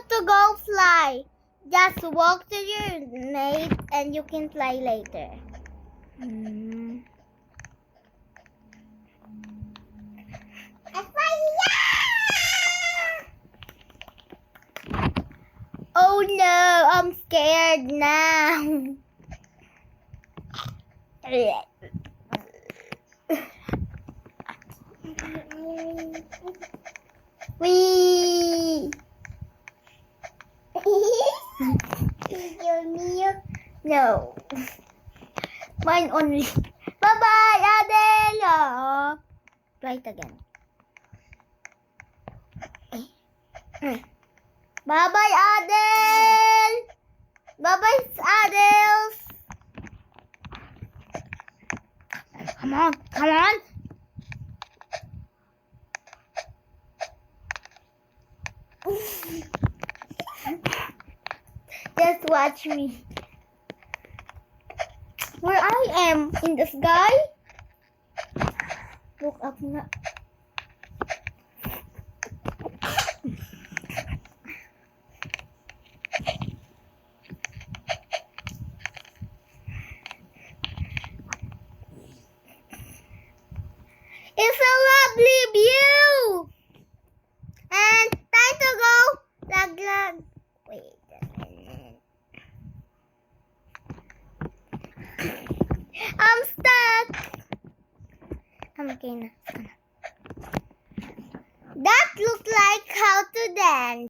to go fly. Just walk to your mate and you can fly later. Oh no, I'm scared now. Wee! No. Mine only. Bye-bye, Adele! Oh. Try it again. Bye-bye, Adele! Bye-bye, Adele! Come on, come on! Just watch me. Where I am? In the sky? Look up na. It's a lovely view! And time to go. Lag. Wait a minute. I'm stuck. I'm okay na. That looks like how to dance.